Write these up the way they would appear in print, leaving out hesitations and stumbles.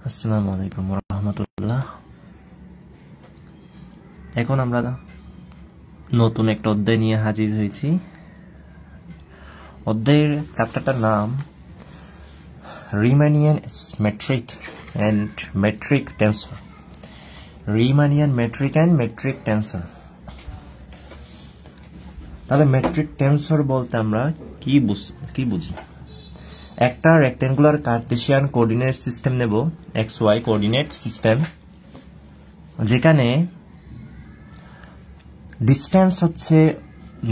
আসসালামু আলাইকুম ওয়া রাহমাতুল্লাহ। এখন আমরা নতুন একটা অধ্যায় নিয়ে হাজির হয়েছি। অধ্যায়ের চ্যাপ্টারটার নাম Riemannian metric and metric tensor. Riemannian metric and metric tensor. তাহলে মেট্রিক টেন্সর বলতে আমরা কি বুঝি? একটা রেক্টেঙ্গুলার কার্টেসিয়ান কোঅর্ডিনেট সিস্টেম নেব, এক্স ওয়াই কোঅর্ডিনেট সিস্টেম, যেখানে ডিস্টেন্স হচ্ছে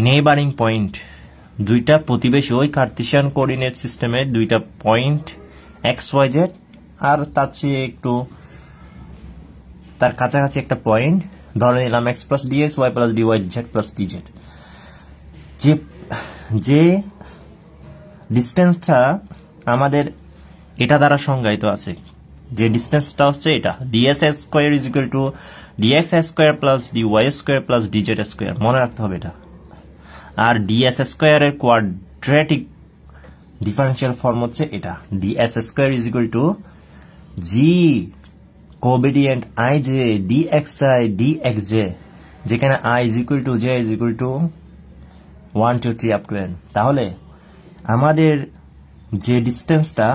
নেইবারিং পয়েন্ট, দুইটা প্রতিবেশী ওই কার্টেসিয়ান কোঅর্ডিনেট সিস্টেমে দুইটা পয়েন্ট এক্স ওয়াই জেড, আর তার চেয়ে একটু তার কাছাকাছি একটা পয়েন্ট ধরে নিলাম x plus dx, y plus dy, z plus dz. যে ডিস্টেন্সটা আমাদের এটা দ্বারা সংজ্ঞায়িত আছে, যে ডিস্টেন্সটা হচ্ছে এটা ds square is equal to dx square plus dy square plus dz square, মনে রাখতে হবে এটা। আর ডিএস স্কোয়ারের কোয়াড্রেটিক ডিফারেন্সিয়াল ফর্ম হচ্ছে এটা, ds square is equal to g covariant i j dx i dx j, যেখানে i is equal to j is equal to 1 2 3 up to n। তাহলে আমাদের যে ডিস্টেন্সটা,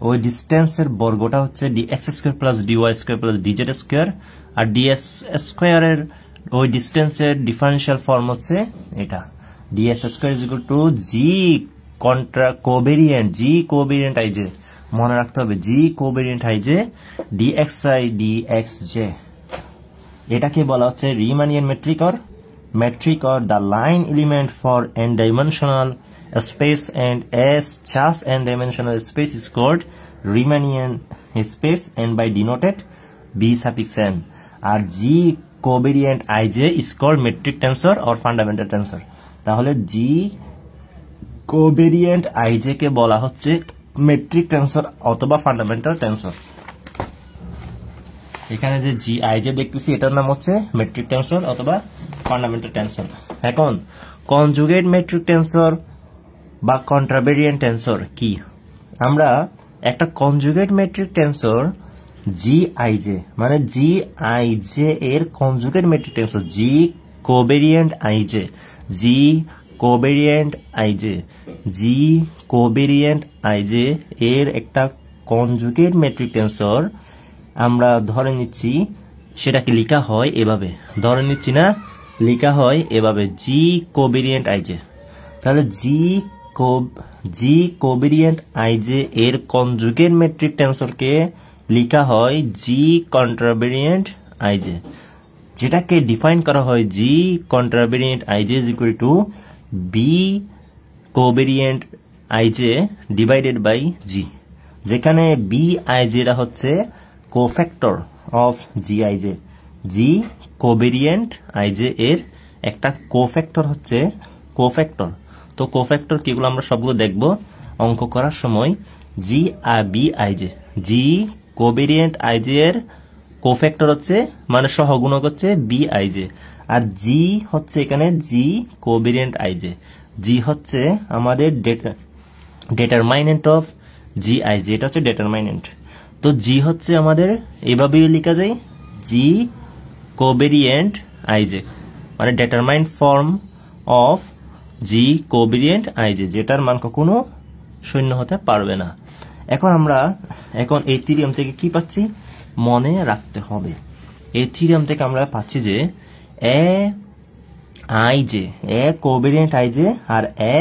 ওই ডিস্টেন্সের বর্গটা হচ্ছে dx square plus dy square plus dz square, আর ডিএস স্কোয়ারের ওই ডিস্টেন্সের ডিফারেন্সিয়াল ফর্ম হচ্ছে এটা, ds square is equal to g covariant i j, মনে রাখতে হবে g covariant i j dx i dx j. এটাকে বলা হচ্ছে রিমানিয়ান metric or the line element for n-dimensional space, and as such n-dimensional space is called Riemannian space and by denoted b suffix n, R g covariant ij is called metric tensor or fundamental tensor। তাহলে g covariant ij কে বলা হচ্ছে metric tensor অথবা fundamental tensor। এখানে যে G I J দেখতেছি এটার নাম হচ্ছে মেট্রিক টেন্সর অথবা ফান্ডামেন্টাল টেন্সর। এখন কনজুগেট মেট্রিক টেন্সর বা কন্ট্রাভেরিয়েন্ট টেন্সর কি? আমরা একটা conjugate metric tensor G I J, মানে জি আই জে এর conjugate metric tensor G covariant i J, G covariant i J, G covariant i J এর একটা কনজুগেট মেট্রিক টেন্সর আমরা ধরে নিচ্ছি, সেটাকে লেখা হয় এভাবে, ধরে নিচ্ছি না, লেখা হয় এভাবে জি কোভেরিয়েন্ট আইজে। তাহলে জি কোভেরিয়েন্ট আইজে এর কনজুগেট মেট্রিক টেন্সরকে লেখা হয় জি কন্ট্রাভেরিয়েন্ট আইজে, যেটাকে ডিফাইন করা হয় g contravariant ij is equal to b covariant ij divided by g, যেখানে বি আইজেটা হচ্ছে cofactor of g ij, g covariant ij এর একটা কোফ্যাক্টর হচ্ছে কোফ্যাক্টর। তো কোফ্যাক্টর কিগুলো আমরা সবগুলো দেখব অঙ্ক করার সময়। জি আর বি আইজে, জি কোভেরিয়েন্ট আইজে এর কোফ্যাক্টর হচ্ছে মানে সহগুণক হচ্ছে বি আইজে, আর জি হচ্ছে এখানে জি কোভেরিয়েন্ট আইজে, জি হচ্ছে আমাদের ডেটারমাইনেন্ট অফ জি আইজে, এটা হচ্ছে ডেটারমাইনেন্ট। তো জি হচ্ছে আমাদের এভাবেই লেখা যায় জি কোভেরিয়েন্ট আইজে, মানে ডেটারমাইন্ড ফর্ম অফ জি কোভেরিয়েন্ট আইজে, যেটার মান কখনো শূন্য হতে পারবে না। এখন এই থিওরেম থেকে কি পাচ্ছি মনে রাখতে হবে। এই থিওরেম থেকে আমরা পাচ্ছি যে এ আইজে, এ কোভেরিয়েন্ট আইজে আর এ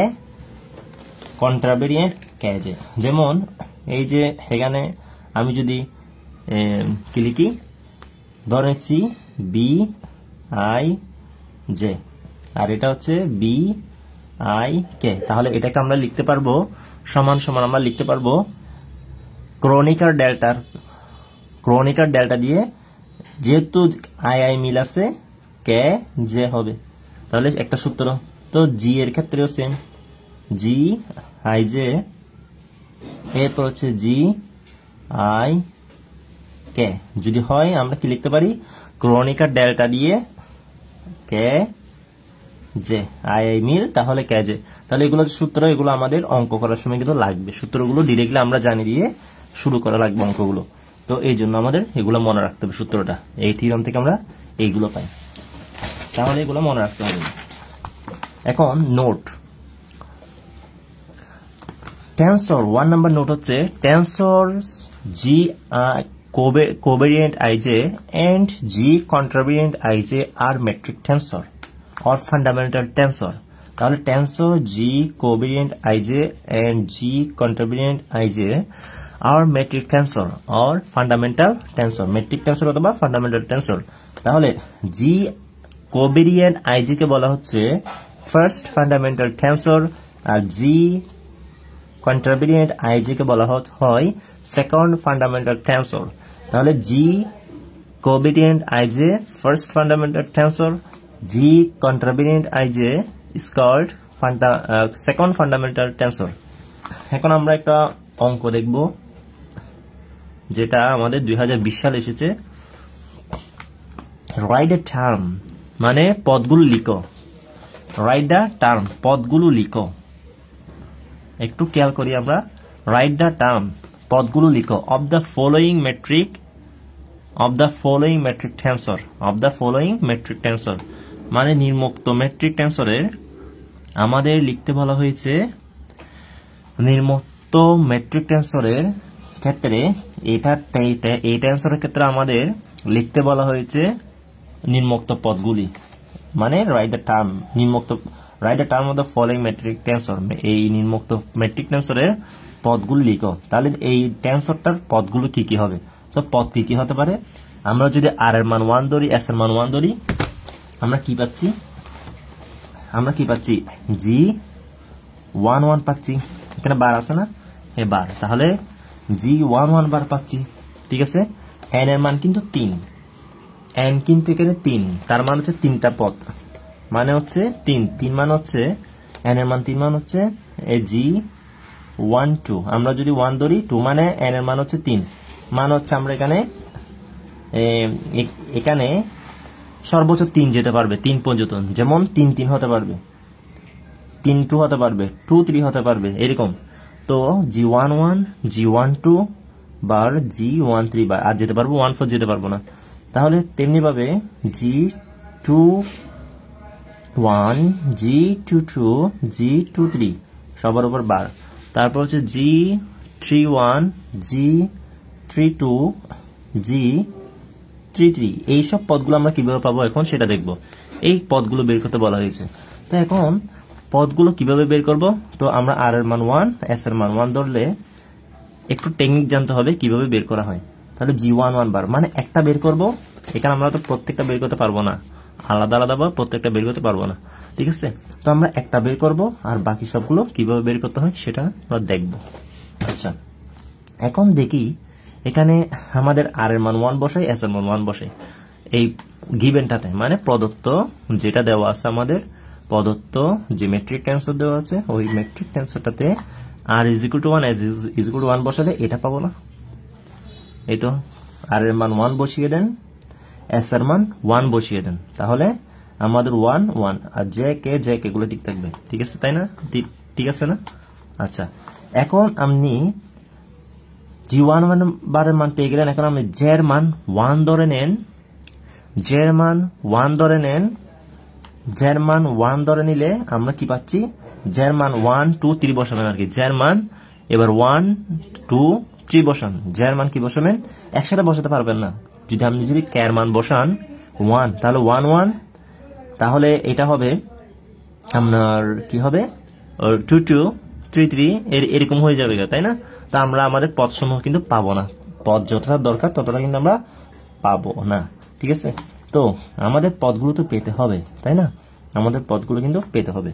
কন্ট্রাভেরিয়েন্ট কেজে। যেমন এই যে এখানে আমি যদি কি লিখি, ধরে নিচ্ছি বি আই জে আর এটা হচ্ছে বি আই কে, তাহলে এটাকে আমরা লিখতে পারবো সমান সমান, আমরা লিখতে পারবো ক্রনিকার ডেল্টা দিয়ে, যেহেতু আই আই মিল আছে কে জে হবে, তাহলে একটা সূত্র। তো জি এর ক্ষেত্রেও সেম, জি আই জে এরপর হচ্ছে জি আই কে, যদি হয় আমরা কি লিখতে পারি ক্রনিকার ডেল্টা দিয়ে কে জে, আই আই মিল তাহলে কে জে। তাহলে এগুলো সূত্র, এগুলো আমাদের অঙ্ক করার সময় কিন্তু লাগবে, সূত্রগুলো ডিরেক্টলি আমরা জানি দিয়ে শুরু করা লাগবে অঙ্কগুলো। তো এই জন্য আমাদের এগুলো মনে রাখতে হবে সূত্রটা, এই থিওরাম থেকে আমরা এইগুলো পাই, তাহলে এগুলো মনে রাখতে হবে। এখন নোট, টেন্সর 1 নাম্বার নোট হচ্ছে tensor G covariant ij and g contravariant ij are metric tensor or fundamental tensor। তাহলে tensor G covariant ij and g contravariant ij are metric tensor or fundamental tensor, metric tensor অথবা fundamental tensor। তাহলে g covariant ij কে বলা হচ্ছে first fundamental tensor, আর g contravariant ij কে বলা হয় second fundamental tensor. তাহলে g covariant ij first fundamental tensor, g contravariant ij is called second fundamental tensor. এখন আমরা একটা অঙ্ক দেখব যেটা আমাদের 2020 সালে এসেছে। রাইট দ্য টার্ম মানে পদগুলো লিখো, রাইট দ্য টার্ম পদগুলো লিখো। একটু খেয়াল করি আমরা, রাইট দ্য টার্ম পদগুলো লিখো of the following metric tensor, of the following metric tensor মানে নির্মুক্ত মেট্রিক টেন্সরের আমাদের লিখতে বলা হয়েছে, নির্মুক্ত মেট্রিক টেন্সরের ক্ষেত্রে এই টেন্সরের ক্ষেত্রে আমাদের লিখতে বলা হয়েছে নির্মুক্ত পদগুলি, মানে write the term write the term of the following metric tensor, এই নির্মুক্ত মেট্রিক টেন্সরের পদগুলো লিখো। তাহলে এই টেন্সরটার পদগুলো কি কি হবে? তো পদ কি কি হতে পারে? আমরা যদি আর এর মান 1 ধরি, এস এর মান 1 ধরি, আমরা কি পাচ্ছি জি 1 পাচ্ছি, এখানে বার আছে না, এ বার, তাহলে জি 1 বার পাচ্ছি, ঠিক আছে। এন এর মান কিন্তু 3, এন কিন্তু এখানে 3, তার মান হচ্ছে 3টা পদ, মানে হচ্ছে 3 মান হচ্ছে এন এর মান 3 মান হচ্ছে জি 1 2। আমরা যদি 1 ধরি 2 মানে এন এর মান হচ্ছে 3, মান হচ্ছে আমরা এখানে সর্বোচ্চ 3 যেতে পারবে, 3 পর্যন্ত, যেমন 3 হতে পারবে, 3 2 হতে পারবে, 2 3 হতে পারবে, এরকম। তো G11 G12 বার G13 বার, আর যেতে পারবো 14 যেতে পারবো না। তাহলে তেমনি ভাবে G21 G22 G23 সবার উপর বার, তারপর হচ্ছে G31 G32 G33, এইসব পদগুলো আমরা কিভাবে পাবো এখন সেটা দেখবো। এই পদগুলো বের করতে বলা হয়েছে। তো এখন পদগুলো কিভাবে বের করব? তো আমরা আর এর মান 1, এস এর মান 1 ধরলে একটু টেকনিক জানতে হবে কিভাবে বের করা হয়। তাহলে G11 বার মানে একটা বের করব, এখানে আমরা তো প্রত্যেকটা বের করতে পারবো না, আলাদা আলাদা বা প্রত্যেকটা বের করতে পারবো না, ঠিক আছে। তো আমরা একটা বের করব, আর বাকি সবগুলো কিভাবে বের করতে হয় সেটা আমরা দেখব। আচ্ছা, এখন দেখি এখানে আমাদের আর এর মান 1 বসাই, এস এর মান 1 বসাই এই গিভেনটাতে, মানে প্রদত্ত যেটা দেওয়া আছে আমাদের, প্রদত্ত যে মেট্রিক টেন্সর দেওয়া আছে ওই মেট্রিক টেন্সরটাতে r is equal to 1 s is equal to 1 বসালে এটা পাবো না, এই তো আর এর মান 1 বসিয়ে দেন, এস এর মান 1 বসিয়ে দেন, তাহলে আমাদের 1 1 আর জে কে এগুলো ঠিক থাকবে, ঠিক আছে, তাই না? ঠিক আছে না? আচ্ছা, এখন আপনি G1 বারের মান পেয়ে গেলেন। এখন আপনি জে এর মান 1 ধরে নেন, জে এর মান 1 ধরে নেন, জে এর মান 1 ধরে নিলে আমরা কি পাচ্ছি? জে এর মান 1 2 3 বসাবেন আর কি, জে এর মান এবার 1 2 3 বসান। জে এর মান কি বসাবেন? একসাথে বসাতে পারবেন না, আপনি যদি কে এর মান বসান 1, তাহলে 1 1, তাহলে এটা হবে আপনার কি হবে 2 2 3 3 এরকম হয়ে যাবে, তাই না? তা আমরা আমাদের পদ সমূহ কিন্তু পাবো না, পদ যতটা দরকার ততটা কিন্তু আমরা পাবো না, ঠিক আছে। তো আমাদের পদগুলো তো পেতে হবে, তাই না? আমাদের পদগুলো কিন্তু পেতে হবে।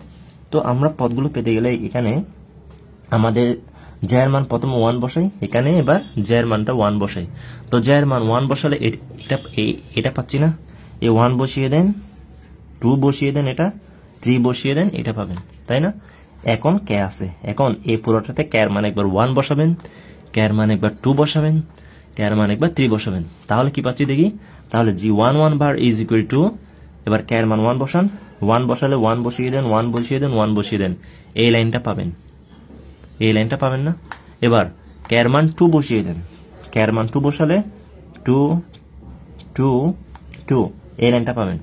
তো আমরা পদগুলো পেতে গেলে এখানে আমাদের জে এর মান প্রথমে 1 বসাই, এখানে এবার জে এর মানটা 1 বসাই। তো জে এর মান 1 বসালে এটা পাচ্ছি না, এই 1 বসিয়ে দেন, 2 বসিয়ে দেন, এটা 3 বসিয়ে দেন, এটা পাবেন, তাই না? এখন কে আছে, এখন এই পুরোটাতে কে এর মান একবার 1 বসাবেন, কে এর মান একবার 2 বসাবেন, কে এর মান একবার 3 বসাবেন, তাহলে কি পাচ্ছি দেখি? তাহলে G11 bar is equal two, এবার কে এর মান 1 বসান, 1 বসালে 1 বসিয়ে দেন, 1 বসিয়ে দেন, 1 বসিয়ে দেন, এই লাইনটা পাবেন, এই লাইনটা পাবেন না? এবার কে এর মান 2 বসিয়ে দেন, কে এর মান 2 বসালে 2 2 2 এই লাইনটা পাবেন।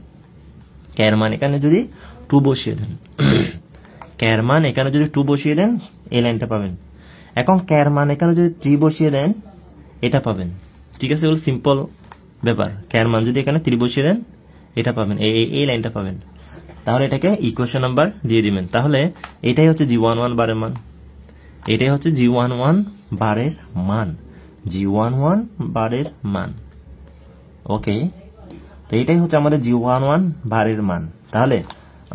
কে এর মান এখানে যদি 2 বসিয়ে দেন, কে এর মান এখানে যদি 2 বসিয়ে দেন এই লাইনটা পাবেন। এখন কে এর মান এখানে যদি 3 বসিয়ে দেন এটা পাবেন। ঠিক আছে, এগুলো সিম্পল ব্যাপার। কে এর মান যদি এখানে 3 বসিয়ে দেন এটা পাবেন, এই লাইনটা পাবেন। তাহলে এটাকে ইকুয়েশন নাম্বার দিয়ে দিবেন। তাহলে এটাই হচ্ছে G11 বারের মান, এটাই হচ্ছে G11 বারের মান, G11 বারের মান। ওকে, তো এটাই হচ্ছে আমাদের G11 বারের মান। তাহলে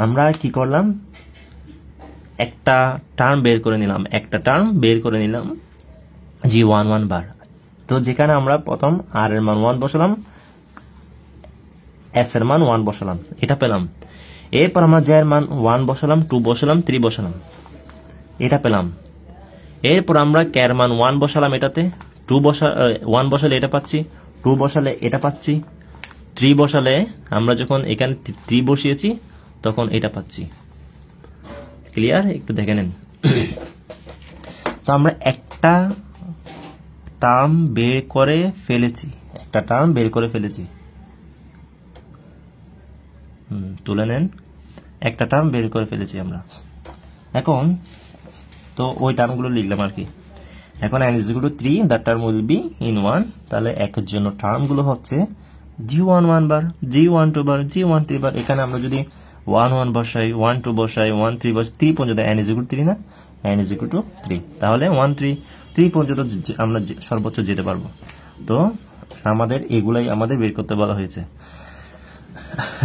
আমরা কি করলাম, একটা টার্ম বের করে নিলাম, G11 বার। তো যেখানে আমরা প্রথম আর এর মান 1 বসালাম, এস এর মান 1 বসালাম, এটা পেলাম। এরপর আমরা জে এর মান 1 বসালাম, 2 বসালাম, 3 বসালাম, এটা পেলাম। এরপর আমরা কে এর মান 1 বসালাম, এটাতে 1 বসালে এটা পাচ্ছি, 2 বসালে এটা পাচ্ছি, 3 বসালে আমরা যখন এখানে 3 বসিয়েছি তখন এটা পাচ্ছি। ক্লিয়ার? একটু দেখে নেন। তো আমরা একটা টার্ম বের করে ফেলেছি, তুলে নেন, একটা টার্ম বের করে ফেলেছি আমরা। এখন তো ওই টার্মগুলো লিখলাম আর কি। এখন n is equal to 3, that term will be in 1। তাহলে একের জন্য টার্মগুলো হচ্ছে G11 বার, G12 বার, G13 বার। এখানে আমরা যদি 1 1 বসাই, 1 2 বসাই, 1 3 বসাই, 3 পর্যন্ত n is equal to 3 না, n is equal to 3। তাহলে 1 3 পর্যন্ত আমরা সর্বোচ্চ যেতে পারবো। তো আমাদের এগুলাই আমাদের বের করতে বলা হয়েছে।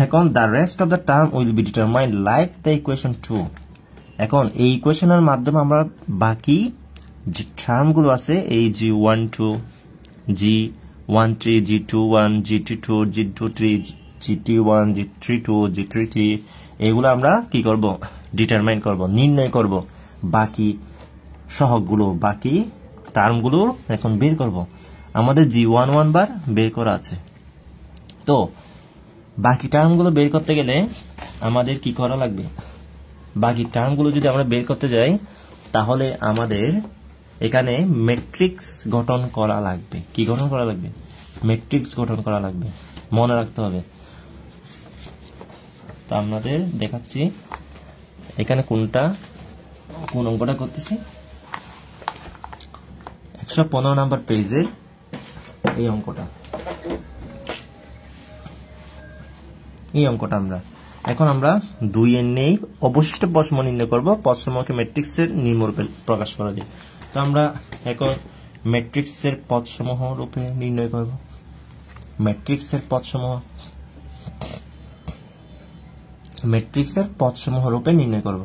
এখন the rest of the term will be determined like the equation 2। এখন এই ইকুয়েশনের মাধ্যমে আমরা বাকি যে টার্মগুলো আছে, এই G12, G13, G21, G22, G23, G31, G32, G33, এগুলো আমরা কি করব, ডিটারমাইন করব, নির্ণয় করব। বাকি সহগগুলো, বাকি টার্মগুলো এখন বের করব। আমাদের G11 বার বের করা আছে। তো বাকি টার্মগুলো বের করতে গেলে আমাদের কি করা লাগবে, বাকি টার্মগুলো যদি আমরা বের করতে যাই তাহলে আমাদের এখানে ম্যাট্রিক্স গঠন করা লাগবে। কি গঠন করা লাগবে? ম্যাট্রিক্স গঠন করা লাগবে, মনে রাখতে হবে। তো আপনাদের দেখাচ্ছি এখানে কোন অঙ্কটা করতেছি। 115 নাম্বার পেজের এই অঙ্কটা, আমরা এখন আমরা 2 এর নেই অবশিষ্ট পদসমূহ নির্ণয় করব। পদসমূহকে ম্যাট্রিক্সের নিম্নরূপে প্রকাশ করা যায়। তো আমরা এখন ম্যাট্রিক্সের পদসমূহ রূপে নির্ণয় করব। ম্যাট্রিক্সের পদসমূহ রূপে নির্ণয় করব।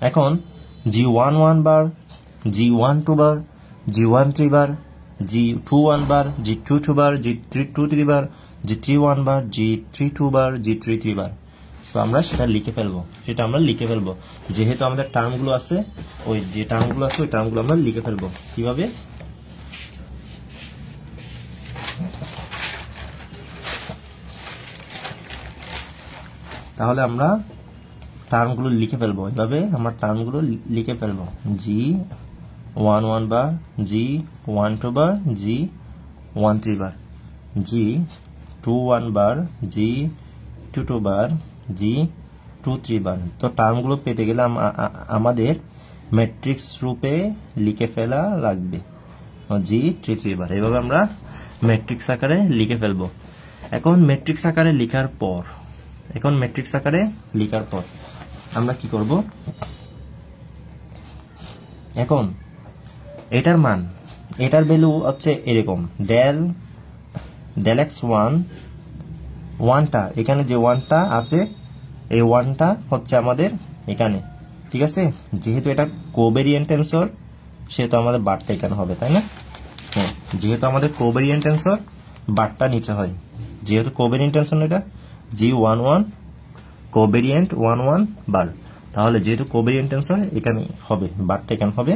এখন G11 বার, G12 বার, G13 বার, G21 বার, G22 বার, G23 বার, G31 বার, G32 বার, G33 বার। তো আমরা সেটা লিখে ফেলবো, যেহেতু আমাদের টার্মগুলো আছে, ওই টার্মগুলো আমরা লিখে ফেলবো। কিভাবে? তাহলে আমরা টার্মগুলো লিখে ফেলবো, এইভাবে আমরা টার্মগুলো লিখে ফেলবো। G11 বার, G12 বার, G13 বার, G21 বার, G22 বার, G23 বার। তো টার্মগুলো পেতে গেলে আমাদের ম্যাট্রিক্স রূপে লিখে ফেলা লাগবে G33 বার। এইভাবে আমরা ম্যাট্রিক্স আকারে লিখে ফেলবো। এখন ম্যাট্রিক্স আকারে লেখার পর আমরা কি করব? এখন এটার ভ্যালু হচ্ছে এরকম, del x1, 1টা এখানে যে 1টা আছে, এই 1টা হচ্ছে আমাদের এখানে। ঠিক আছে, যেহেতু এটা কোভেরিয়েন্ট টেন্সর সেহেতু আমাদের বারটা এখানে হবে, তাই না? হ্যাঁ, যেহেতু আমাদের কোভেরিয়েন্ট টেন্সর বারটা নিচে হয়। যেহেতু কোভেরিয়েন্ট টেন্সর এটা G11 কোভেরিয়েন্ট 11 বার, তাহলে যেহেতু কোভেরিয়েন্ট টেন্সর এখানে হবে, বারটা এখানে হবে,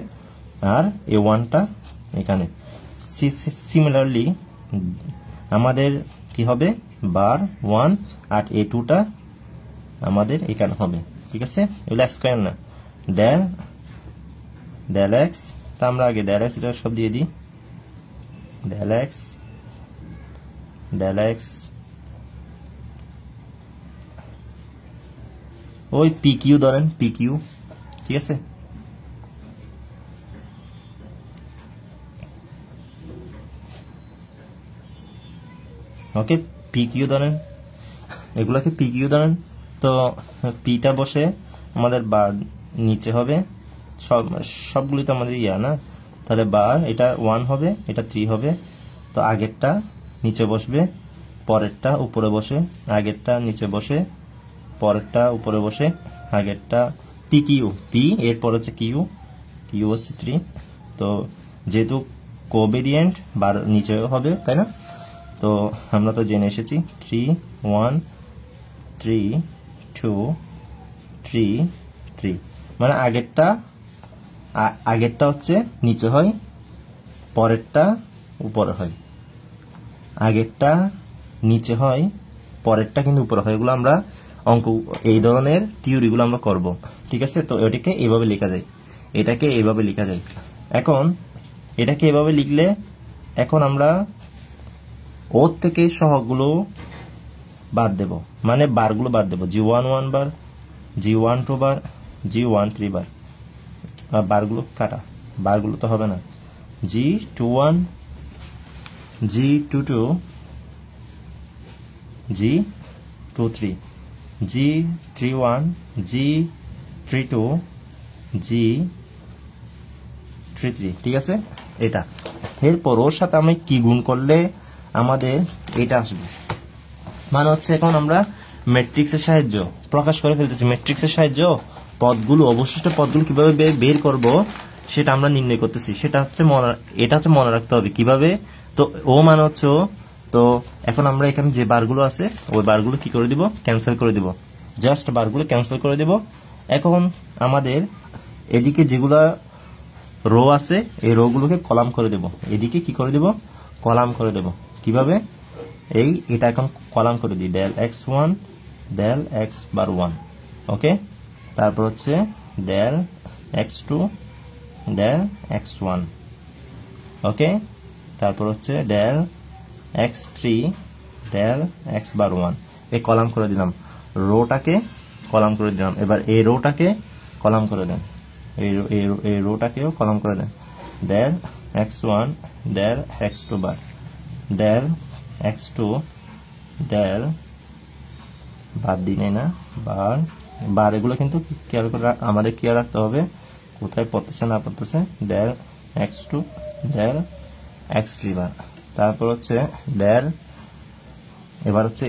আর এই 1টা এখানে। সিমিলারলি আমাদের কি হবে, বার 1 আর এই 2টা আমাদের এখানে হবে। ঠিক আছে, এগুলো স্কয়ার না, del x। তা আমরা আগে del x এটা সব দিয়ে দিই। del x ওই পি কিউ ধরেন, পি কিউ, ঠিক আছে। ওকে, পি কিউ ধরেন, এগুলাকে পি কিউ ধরেন। তো পিটা বসে আমাদের বার নিচে হবে, সবগুলি তো আমাদের ইয়া না, তাহলে বার এটা 1 হবে, এটা 3 হবে। তো আগেরটা নিচে বসবে, পরেরটা উপরে বসে, আগেরটা নিচে বসে, পরেরটা উপরে বসে, আগেরটা পি কিউ, পি এরপর হচ্ছে কিউ, কিউ হচ্ছে 3। তো যেহেতু কোভেরিয়েন্ট বার নিচে হবে, তাই না? তো আমরা তো জেনে এসেছি 3 1 3 2 3 3, মানে আগেরটা হচ্ছে নিচে হয়, পরেরটা উপরে হয়। আগেরটা নিচে হয়, পরেরটা কিন্তু উপরে হয়। এগুলো আমরা অঙ্ক, এই ধরনের থিওরিগুলো আমরা করব, ঠিক আছে। তো এটাকে এইভাবে লেখা যায়, এটাকে এইভাবে লেখা যায়। এখন এটাকে এভাবে লিখলে এখন আমরা ওর থেকে সহগগুলো বাদ দেব, মানে বারগুলো বাদ দেব। G1 1 বার, G1 2 বার, G1 3 বার, বারগুলো কাটা, বারগুলো তো হবে না। G21 G22 G23 G31 G32 G33, ঠিক আছে। এটা এরপর ওর সাথে আমি কি গুণ করলে আমাদের এটা আসবে, মানে হচ্ছে এখন আমরা ম্যাট্রিক্সের সাহায্য প্রকাশ করে ফেলতেছি। ম্যাট্রিক্সের সাহায্য পদগুলো, অবশিষ্ট পদগুলো কিভাবে বের করব সেটা আমরা নির্ণয় করতেছি। সেটা হচ্ছে এটা হচ্ছে মনে রাখতে হবে কিভাবে। তো ও মানে হচ্ছে, তো এখন আমরা এখানে যে বারগুলো আছে ওই বারগুলো কি করে দিব, ক্যান্সেল করে দিব, জাস্ট বারগুলো ক্যান্সেল করে দিব। এখন আমাদের এদিকে যেগুলা রো আছে এই রো গুলোকে কলাম করে দেব, এদিকে কি করে দেব, কলাম করে দেব। কিভাবে, এটা এখন কলাম করে দিই, del x1 del x বার 1, ওকে। তারপর হচ্ছে del x2 del x1, ওকে। তারপর হচ্ছে del x3 del x বার 1, এই কলাম করে দিলাম। রোটাকে কলাম করে দিলাম। এবার এই রোটাকে কলাম করে দেন, এই রোটাকেও কলাম করে দেন। del x1 del x2 বার, del x2 del বাদ দিই না, বার এগুলো কিন্তু খেয়াল করে আমাদের খেয়াল রাখতে হবে কোথায় পড়তেছে না পড়তেছে। del x2 del x3 বার, তারপর হচ্ছে del, এবার হচ্ছে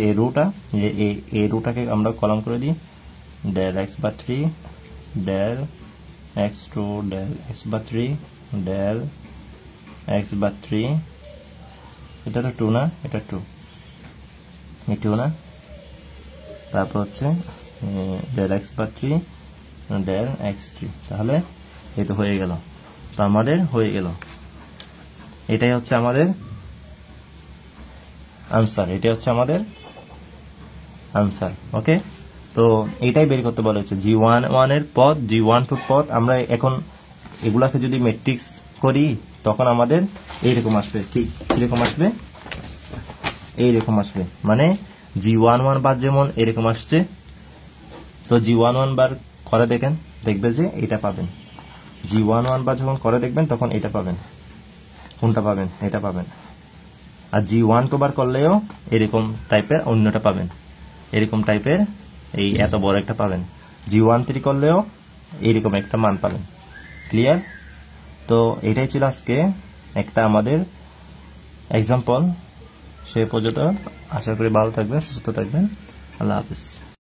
এই রোটাকে আমরা কলাম করে দিই, del x বার 3 del x2 del x বার 3 del x বার 3, এটা তো 2 না, এটা 2, এই 2 না। তারপর হচ্ছে del x বার 3 del x3, তাহলে এই তো হয়ে গেল। তো আমাদের হয়ে গেল, এটাই হচ্ছে আমাদের আনসার, এটাই হচ্ছে আমাদের আনসার, ওকে। তো এটাই বের করতে বলা হচ্ছে G1 1 এর পদ, G1 2 পদ। আমরা এখন এগুলাকে যদি ম্যাট্রিক্স করি তখন আমাদের এইরকম আসবে, ঠিক কিরকম আসবে, এইরকম আসবে। মানে G1 1 বার যেমন এরকম আসছে, তো G1 1 বার করে দেখেন, দেখবে যে এটা পাবেন। G1 1 বার যখন করে দেখবেন তখন এটা পাবেন। কোনটা পাবেন, এটা পাবেন। আর G1 2 বার করলেও এরকম টাইপের অন্যটা পাবেন, এরকম টাইপের এই এত বড় একটা পাবেন। G1 3 করলেও এরকম একটা মান পাবেন। ক্লিয়ার? তো এটাই ছিল আজকে একটা আমাদের এক্সাম্পল। সে পর্যন্ত আশা করি ভালো থাকবেন, সুস্থ থাকবেন। আল্লাহ হাফেজ।